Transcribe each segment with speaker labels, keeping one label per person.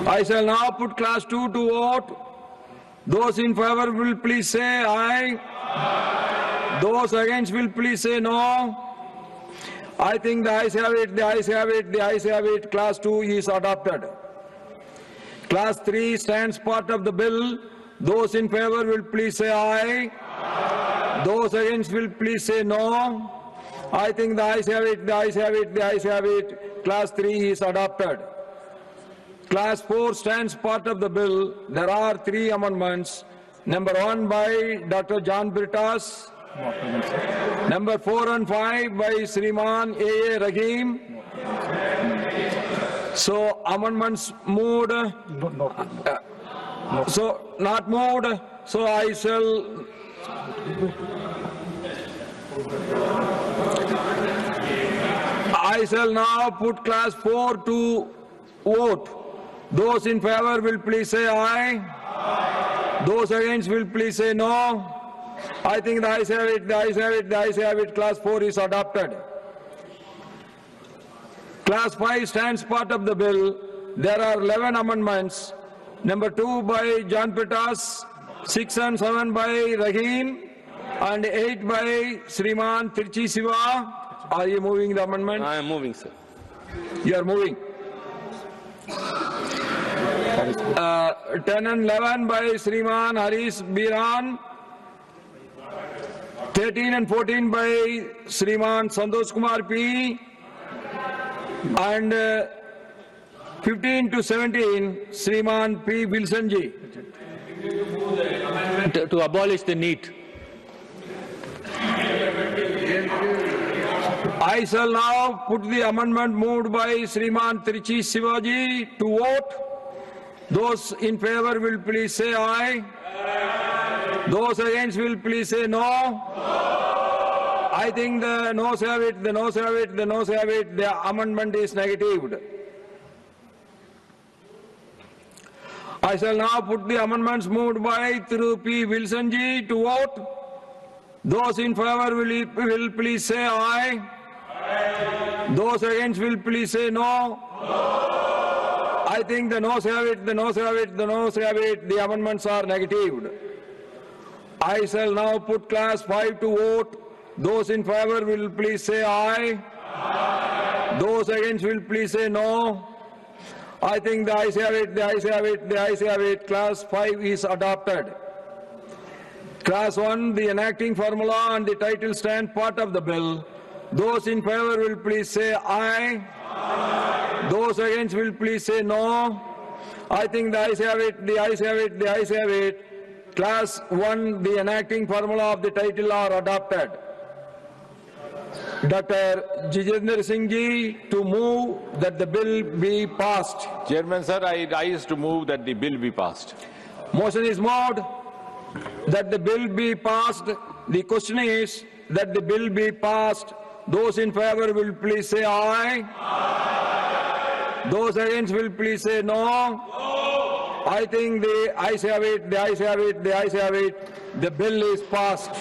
Speaker 1: I shall now put class 2 to vote. Those in favor will please say aye. Aye. Those against will please say no. I think the ayes have it, the ayes have it, the ayes have it. Class 2 is adopted. Class 3 stands part of the bill. Those in favor will please say aye. Aye. Those against will please say no. I think the ayes have it, the ayes have it, the ayes have it. Class 3 is adopted. Class 4 stands part of the bill. There are 3 amendments. Number 1 by Dr. John Brittas. Number 4 and 5 by Sriman A.A. Rahim. So amendments moved. So not moved. So I shall now put class 4 to vote. Those in favor will please say aye. Aye. Those against will please say no. I think the ayes have it, the ayes have it, the ayes have it. Class 4 is adopted. Class 5 stands part of the bill. There are 11 amendments. Number 2 by John Brittas, 6 and 7 by Rahim, and 8 by Sriman Tirchi Siva. Are you moving the amendment?
Speaker 2: I am moving, sir.
Speaker 1: You are moving. 10 and 11 by Sriman Haris Biran. 13 and 14 by Sriman Santosh Kumar P. And 15 to 17, Sriman P. Wilson Ji.
Speaker 2: To abolish the NEET.
Speaker 1: I shall now put the amendment moved by Sriman Tirchi Sivaji to vote. Those in favor will please say aye. Aye. Those against will please say no. No. I think the noes have it, the noes have it, the noes have it. The amendment is negatived. I shall now put the amendments moved by Thiru P. Wilson Ji to vote. Those in favor will please say aye. Aye. Those against will please say no. No. I think the noes have it, the noes have it, the noes have it. The amendments are negatived. I shall now put class 5 to vote. Those in favor will please say aye. Aye. Those against will please say no. I think the ayes have it, the ayes have it, the ayes have it. Class 5 is adopted. Class 1, the enacting formula and the title stand part of the bill. Those in favor will please say aye. Aye. Those against will please say no. I think the ayes have it, the ayes have it, the ayes have it. Class 1, the enacting formula of the title are adopted. Dr. Jitendra Singh Ji to move that the bill be passed.
Speaker 3: Chairman, sir, I rise to move that the bill be passed.
Speaker 1: Motion is moved that the bill be passed. The question is that the bill be passed. Those in favor will please say aye. Aye. Those against will please say no. No. I think the ayes have it, the ayes have it, the ayes have it. The bill is passed.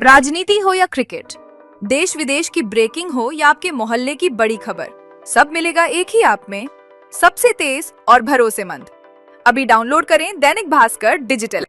Speaker 4: राजनीति हो या cricket, देश विदेश की breaking हो या आपके मोहल्ले की बड़ी खबर, सब मिलेगा एक ही ऐप में, सबसे तेज और भरोसेमंद। अभी डाउनलोड करें दैनिक भास्कर डिजिटल।